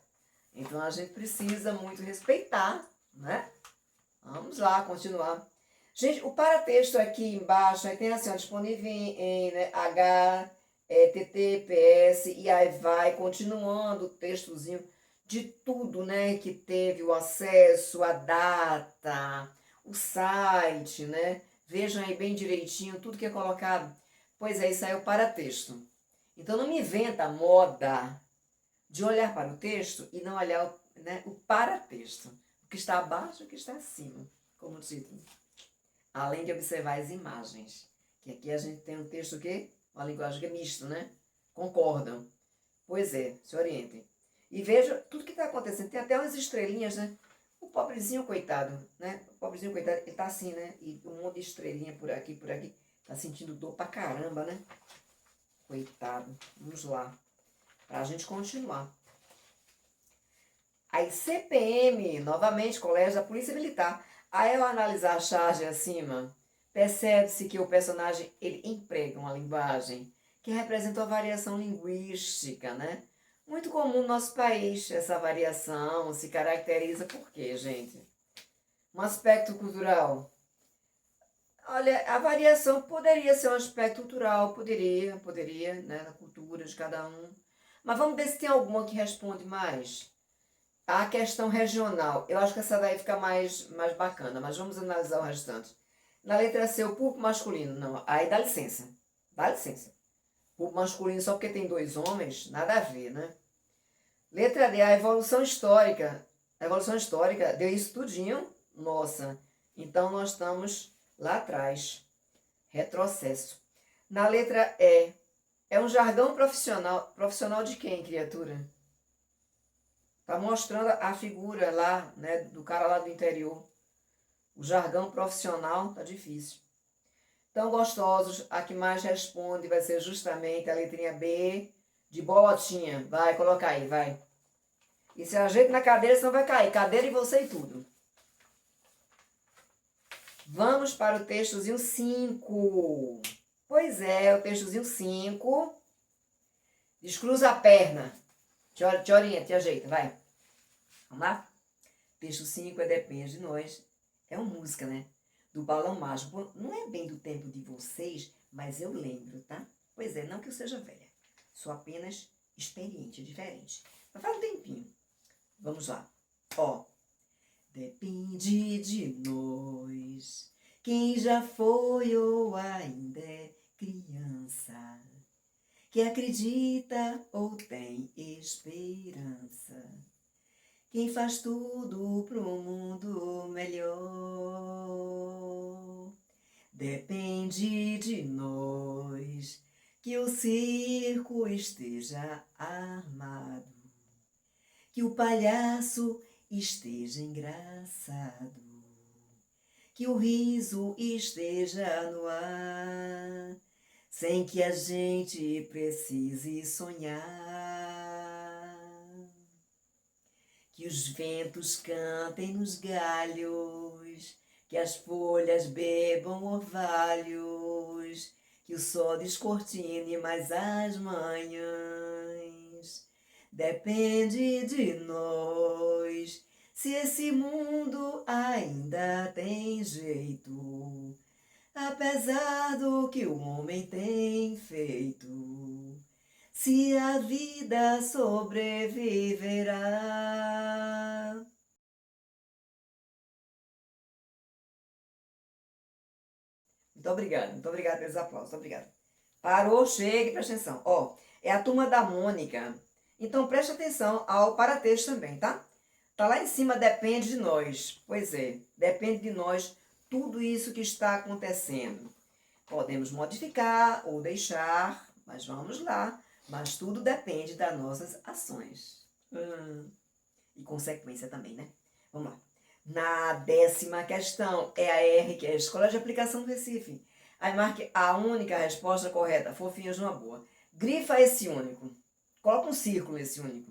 Então a gente precisa muito respeitar, né? Vamos lá, continuar. Gente, o paratexto aqui embaixo, aí tem assim, ó, disponível em né, HTTPS, e aí vai continuando o textozinho de tudo, né, que teve o acesso, a data, o site, né? Vejam aí bem direitinho tudo que é colocado. Pois é, isso aí é o paratexto. Então não me inventa a moda de olhar para o texto e não olhar né, o paratexto. O que está abaixo e o que está acima, como título. Além de observar as imagens. Que aqui a gente tem um texto que uma linguagem que é misto, né? Concordam. Pois é, se orientem. E veja tudo que está acontecendo. Tem até umas estrelinhas, né? O pobrezinho, coitado, né? O pobrezinho, coitado, ele tá assim, né? E um monte de estrelinha por aqui, por aqui. Tá sentindo dor pra caramba, né? Coitado. Vamos lá. Pra gente continuar. Aí CPM, novamente, Colégio da Polícia Militar. Aí ao analisar a charge acima, percebe-se que o personagem ele emprega uma linguagem que representa uma variação linguística, né? Muito comum no nosso país, essa variação se caracteriza por quê, gente? Um aspecto cultural. Olha, a variação poderia ser um aspecto cultural, poderia, né, na cultura de cada um. Mas vamos ver se tem alguma que responde mais. A questão regional, eu acho que essa daí fica mais bacana, mas vamos analisar o restante. Na letra C, o público masculino, não, aí dá licença, dá licença. Público masculino só porque tem dois homens, nada a ver, né? Letra D, a evolução histórica. A evolução histórica deu isso tudinho, nossa. Então nós estamos lá atrás, retrocesso. Na letra E, é um jargão profissional, profissional de quem, criatura? Tá mostrando a figura lá, né, do cara lá do interior. O jargão profissional tá difícil. Então, gostosos, a que mais responde vai ser justamente a letrinha B, de botinha. Vai, coloca aí, vai. E se ajeita na cadeira, senão vai cair. Cadeira e você e tudo. Vamos para o textozinho 5. Pois é, o textozinho 5. Descruza a perna. Te orienta, te ajeita, vai. Vamos lá? Texto 5 é Depende de Nós. É uma música, né? Do Balão Mágico. Não é bem do tempo de vocês, mas eu lembro, tá? Pois é, não que eu seja velha. Sou apenas experiente, diferente. Mas faz um tempinho. Vamos lá. Ó. Depende de nós, quem já foi ou ainda é criança, que acredita ou tem esperança, quem faz tudo pro mundo melhor. Depende de nós, que o circo esteja armado, que o palhaço esteja engraçado, que o riso esteja no ar, sem que a gente precise sonhar. Que os ventos cantem nos galhos, que as folhas bebam orvalhos, que o sol descortine mais as manhãs. Depende de nós, se esse mundo ainda tem jeito, apesar do que o homem tem feito, se a vida sobreviverá. Muito obrigada pelos aplausos, muito obrigada. Parou, chega e presta atenção. Ó, é a turma da Mônica. Então preste atenção ao paratexto também, tá? Tá lá em cima, depende de nós. Pois é, depende de nós tudo isso que está acontecendo. Podemos modificar ou deixar, mas vamos lá. Mas tudo depende das nossas ações. E consequência também, né? Vamos lá. Na 10ª questão, é a R, que é a Escola de Aplicação do Recife. Aí marque a única resposta correta, fofinhas numa boa. Grifa esse único. Coloca um círculo nesse único.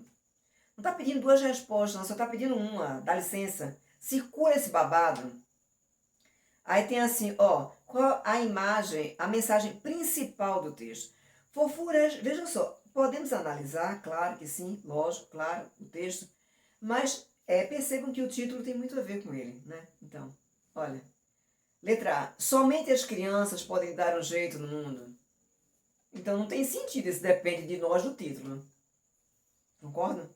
Não tá pedindo duas respostas, não, só tá pedindo uma. Dá licença. Circula esse babado. Aí tem assim, ó, qual a imagem, a mensagem principal do texto? Fofuras, vejam só, podemos analisar, claro que sim, lógico, claro, o texto, mas percebam que o título tem muito a ver com ele, né? Então, olha, letra A, somente as crianças podem dar um jeito no mundo. Então não tem sentido, esse depende de nós do título. Concordam?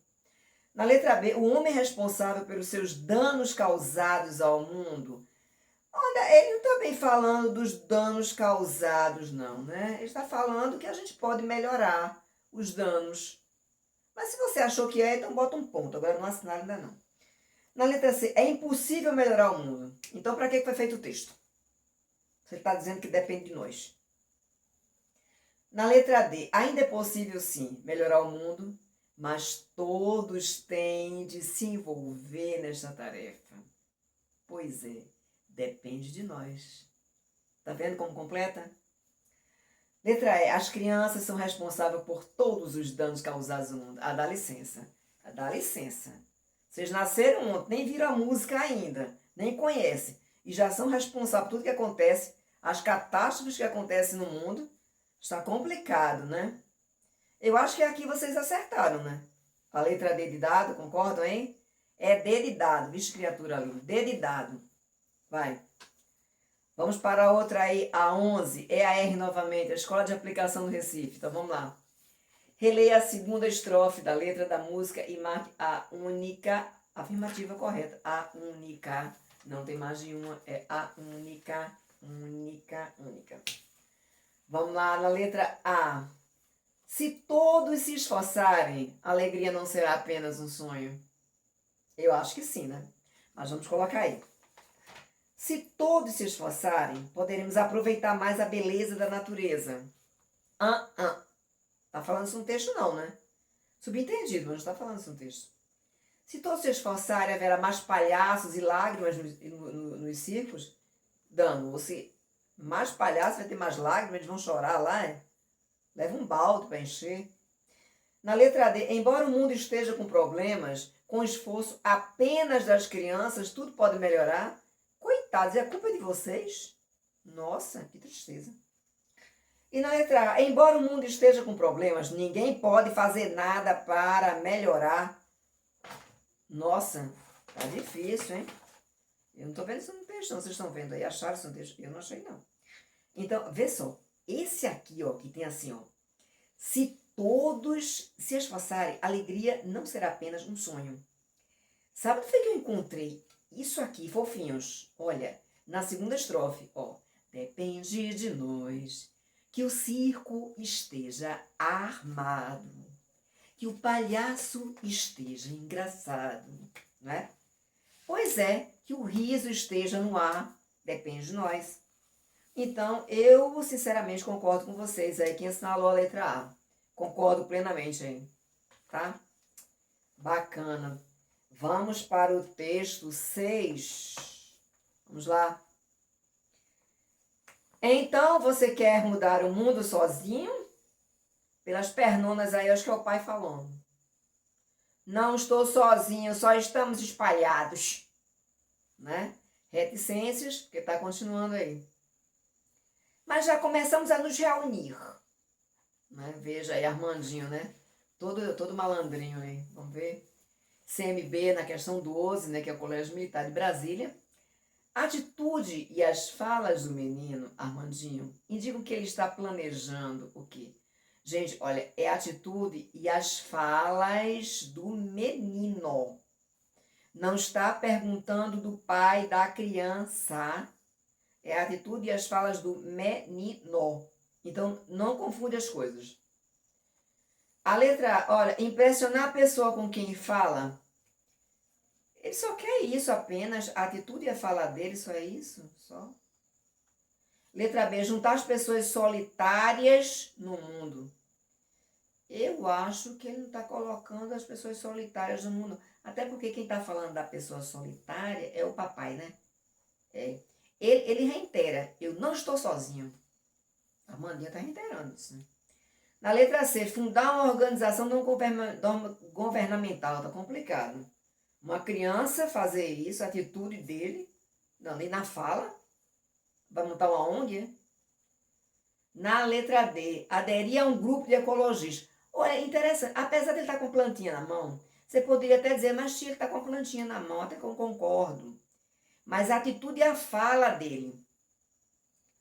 Na letra B, o homem responsável pelos seus danos causados ao mundo. Olha, ele não está bem falando dos danos causados, não, né? Ele está falando que a gente pode melhorar os danos. Mas se você achou que é, então bota um ponto. Agora não assinale ainda não. Na letra C, é impossível melhorar o mundo. Então, para que foi feito o texto? Você está dizendo que depende de nós. Na letra D, ainda é possível, sim, melhorar o mundo, mas todos têm de se envolver nesta tarefa. Pois é, depende de nós. Tá vendo como completa? Letra E, as crianças são responsáveis por todos os danos causados no mundo. Dá licença. Dá licença. Vocês nasceram ontem, nem viram a música ainda, nem conhecem, e já são responsáveis por tudo que acontece, as catástrofes que acontecem no mundo. Está complicado, né? Eu acho que aqui vocês acertaram, né? A letra D de dado, concordam, hein? É D de dado, vixe criatura ali, D de dado. Vai. Vamos para a outra aí, a 11, é a R novamente, a Escola de Aplicação do Recife. Então vamos lá. Releia a segunda estrofe da letra da música e marque a única afirmativa correta. A única, não tem mais de uma, é a única, única, única. Vamos lá na letra A. Se todos se esforçarem, a alegria não será apenas um sonho. Eu acho que sim, né? Mas vamos colocar aí. Se todos se esforçarem, poderemos aproveitar mais a beleza da natureza. Tá falando isso no texto não, né? Subentendido, mas não está falando isso no texto. Se todos se esforçarem, haverá mais palhaços e lágrimas nos circos? Dano, ou se mais palhaços vai ter mais lágrimas, eles vão chorar lá, é? Leva um balde para encher. Na letra D, embora o mundo esteja com problemas, com esforço apenas das crianças, tudo pode melhorar. Coitados, é a culpa de vocês? Nossa, que tristeza. E na letra A, embora o mundo esteja com problemas, ninguém pode fazer nada para melhorar. Nossa, tá difícil, hein? Eu não estou vendo isso no texto, não. Vocês estão vendo aí? Acharam isso no texto? Eu não achei, não. Então, vê só. Esse aqui, ó, que tem assim, ó. Se todos se esforçarem, a alegria não será apenas um sonho. Sabe o que foi que eu encontrei isso aqui, fofinhos, olha, na segunda estrofe, ó. Depende de nós que o circo esteja armado, que o palhaço esteja engraçado, né? Pois é, que o riso esteja no ar, depende de nós. Então, eu sinceramente concordo com vocês aí, que assinalou a letra A. Concordo plenamente aí, tá? Bacana. Vamos para o texto 6. Vamos lá. Então, você quer mudar o mundo sozinho? Pelas pernonas aí, acho que é o pai falando. Não estou sozinho, só estamos espalhados. Né? Reticências, porque está continuando aí. Mas já começamos a nos reunir. Né? Veja aí, Armandinho, né? Todo malandrinho aí. Vamos ver. CMB na questão 12, né? Que é o Colégio Militar de Brasília. A atitude e as falas do menino, Armandinho, indicam que ele está planejando o quê? Gente, olha, é a atitude e as falas do menino. Não está perguntando do pai da criança. É a atitude e as falas do menino. Então, não confunde as coisas. A letra A, olha, impressionar a pessoa com quem fala. Ele só quer isso apenas. A atitude e a fala dele só é isso? Só. Letra B, juntar as pessoas solitárias no mundo. Eu acho que ele não está colocando as pessoas solitárias no mundo. Até porque quem está falando da pessoa solitária é o papai, né? É. Ele reitera, eu não estou sozinho. A Mandinha está reiterando isso, né? Na letra C, fundar uma organização não governamental. Está complicado. Uma criança fazer isso, a atitude dele, ali na fala, vai montar uma ONG, é? Na letra D, aderir a um grupo de ecologistas. Olha, interessante, apesar de ele estar com plantinha na mão, você poderia até dizer, mas tia, ele está com a plantinha na mão, até que eu concordo. Mas a atitude e a fala dele.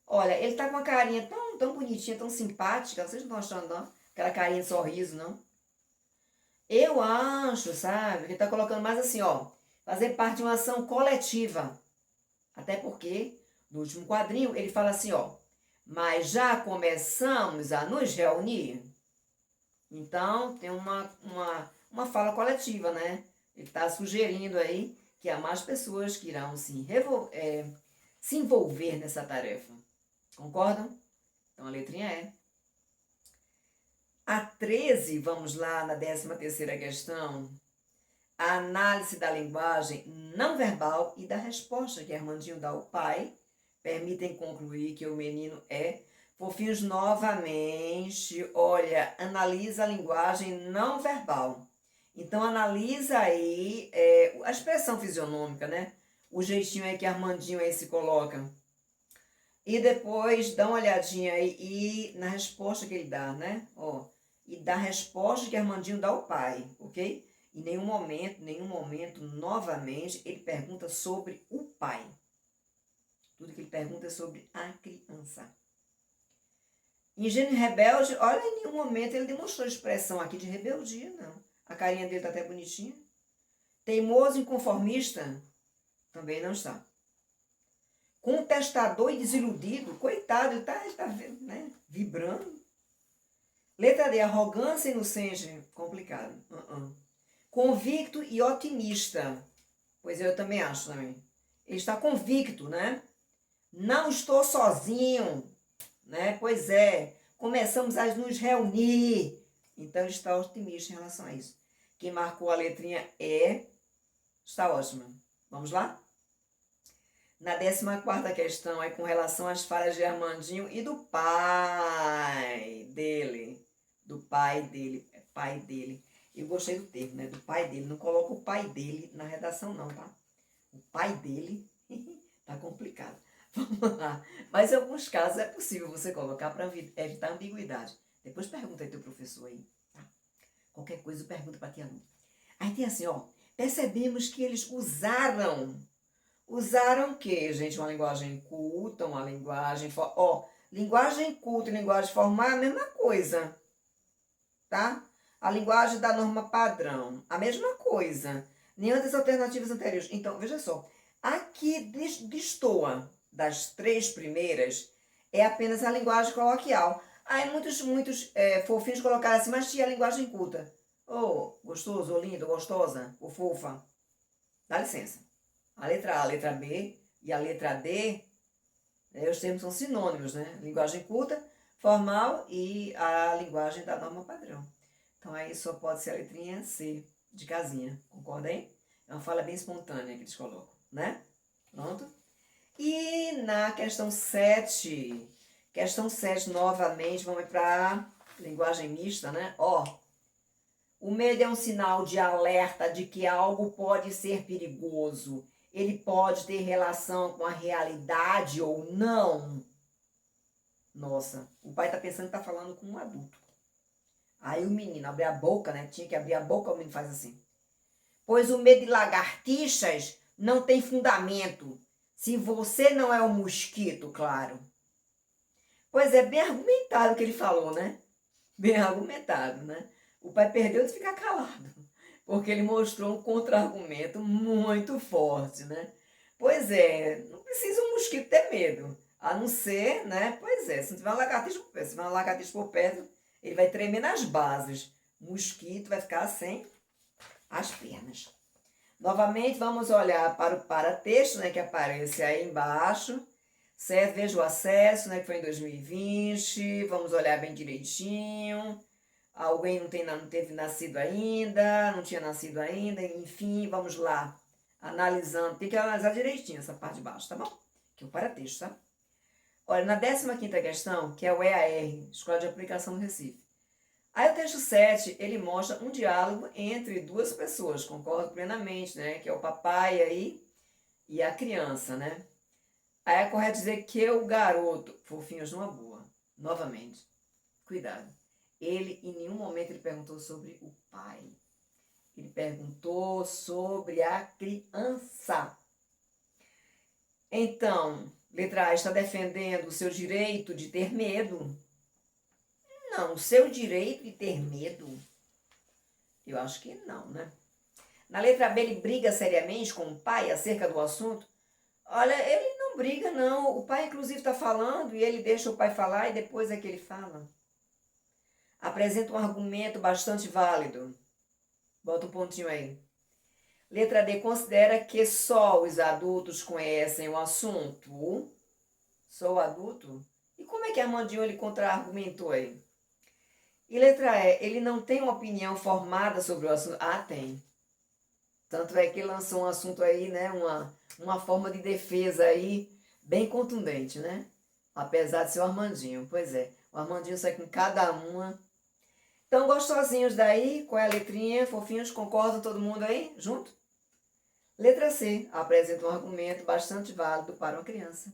Olha, ele está com uma carinha tão bonitinha, tão simpática, vocês não estão achando, não? Aquela carinha de sorriso, não? Eu acho, sabe, que ele está colocando mais assim, ó, fazer parte de uma ação coletiva. Até porque, no último quadrinho, ele fala assim, ó, mas já começamos a nos reunir. Então, tem uma fala coletiva, né? Ele está sugerindo aí que há mais pessoas que irão se envolver nessa tarefa. Concordam? Então, a letrinha é. A 13, vamos lá, na 13ª questão. A análise da linguagem não verbal e da resposta que Armandinho dá ao pai permitem concluir que o menino é fofinhos novamente. Olha, analisa a linguagem não verbal. Então, analisa aí a expressão fisionômica, né? O jeitinho aí que Armandinho aí se coloca. E depois dá uma olhadinha aí e na resposta que ele dá, né? Ó, e da resposta que Armandinho dá ao pai, ok? Em nenhum momento, novamente, ele pergunta sobre o pai. Tudo que ele pergunta é sobre a criança. Ingênuo e rebelde, olha, em nenhum momento ele demonstrou expressão aqui de rebeldia, não. A carinha dele tá até bonitinha. Teimoso e conformista, também não está. Contestador e desiludido, coitado, ele tá né, vibrando. Letra D, arrogância e inocente, complicado. Convicto e otimista, pois eu também acho também. Ele está convicto, né? Não estou sozinho, né? Pois é, começamos a nos reunir. Então ele está otimista em relação a isso. Quem marcou a letrinha E está ótima. Vamos lá? Na 14ª questão, é com relação às falhas de Armandinho e do pai dele. Do pai dele. É pai dele. Eu gostei do termo, né? Do pai dele. Não coloca o pai dele na redação, não, tá? O pai dele tá complicado. Vamos lá. Mas em alguns casos é possível você colocar para evitar ambiguidade. Depois pergunta aí teu professor aí, tá? Qualquer coisa pergunta para tia Lu. Aí tem assim, ó. Percebemos que eles usaram o quê, gente? Uma linguagem culta, uma linguagem... linguagem culta e linguagem formal é a mesma coisa, tá? A linguagem da norma padrão, a mesma coisa. Nenhuma das alternativas anteriores. Então, veja só. A que destoa das três primeiras é apenas a linguagem coloquial. Aí muitos fofinhos colocaram assim, mas tinha a linguagem culta. Ô, gostoso, ô lindo, gostosa, ô fofa. Dá licença. A letra A, a letra B e a letra D, os termos são sinônimos, né? Linguagem culta, formal e a linguagem da norma padrão. Então aí só pode ser a letrinha C, de casinha. Concorda aí? É uma fala bem espontânea que eles colocam, né? Pronto? E na questão 7, novamente, vamos para linguagem mista, né? Ó, o medo é um sinal de alerta de que algo pode ser perigoso. Ele pode ter relação com a realidade ou não. Nossa, o pai tá pensando que tá falando com um adulto. Aí o menino abre a boca, né? Tinha que abrir a boca, o menino faz assim. Pois o medo de lagartixas não tem fundamento. Se você não é um mosquito, claro. Pois é, bem argumentado o que ele falou, né? Bem argumentado, né? O pai perdeu de ficar calado, porque ele mostrou um contra-argumento muito forte, né? Pois é, não precisa um mosquito ter medo, a não ser, né? Pois é, se não tiver uma lagartixa por perto, ele vai tremer nas bases. O mosquito vai ficar sem as pernas. Novamente, vamos olhar para o paratexto, né, que aparece aí embaixo, certo? Veja o acesso, né, que foi em 2020, vamos olhar bem direitinho. Alguém não teve nascido ainda, não tinha nascido ainda, enfim, vamos lá. Analisando, tem que analisar direitinho essa parte de baixo, tá bom? Que é o paratexto, tá? Olha, na 15ª questão, que é o EAR, Escola de Aplicação do Recife. Aí o texto 7, ele mostra um diálogo entre duas pessoas, concordo plenamente, né? Que é o papai aí e a criança, né? Aí é correto dizer que o garoto, fofinhos numa boa, novamente, cuidado. Ele, em nenhum momento, ele perguntou sobre o pai. Ele perguntou sobre a criança. Então, letra A está defendendo o seu direito de ter medo. Não, o seu direito de ter medo? Eu acho que não, né? Na letra B, ele briga seriamente com o pai acerca do assunto? Olha, ele não briga, não. O pai, inclusive, está falando e ele deixa o pai falar e depois é que ele fala. Apresenta um argumento bastante válido. Bota um pontinho aí. Letra D, considera que só os adultos conhecem o assunto. Sou adulto? E como é que Armandinho ele contra-argumentou aí? E letra E, ele não tem uma opinião formada sobre o assunto? Ah, tem. Tanto é que ele lançou um assunto aí, né? Uma forma de defesa aí bem contundente, né? Apesar de ser o Armandinho. Pois é, o Armandinho sai com cada uma. Então, gostosinhos daí, qual é a letrinha? Fofinhos, concordam todo mundo aí? Junto? Letra C, apresenta um argumento bastante válido para uma criança.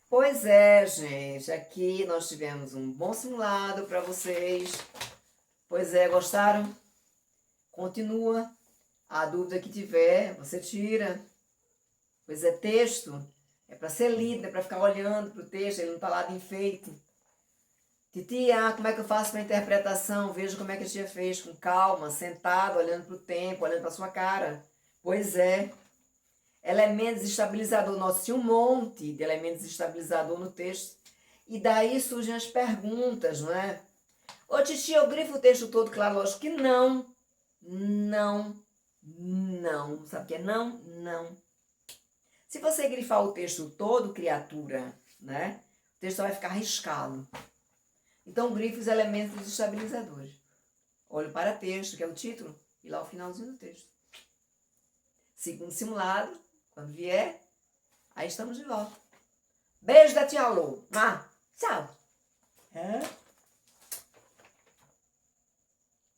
Pois é, gente, aqui nós tivemos um bom simulado para vocês. Pois é, gostaram? Continua. A dúvida que tiver, você tira. Pois é, texto é para ser lido, é para ficar olhando para o texto, ele não está lá de enfeite. Titia, como é que eu faço para interpretação? Veja como é que a tia fez, com calma, sentado, olhando para o tempo, olhando para a sua cara. Pois é. Elementos estabilizador. Nossa, tinha um monte de elementos estabilizador no texto. E daí surgem as perguntas, não é? Ô, titia, eu grifo o texto todo? Claro, lógico que não. Não. Não. Sabe o que é não? Não. Se você grifar o texto todo, criatura, né? O texto vai ficar riscado. Então, grife os elementos estabilizadores. Olho para texto, que é o título, e lá o finalzinho do texto. Segundo simulado, quando vier, aí estamos de volta. Beijo da tia Lô. Tchau.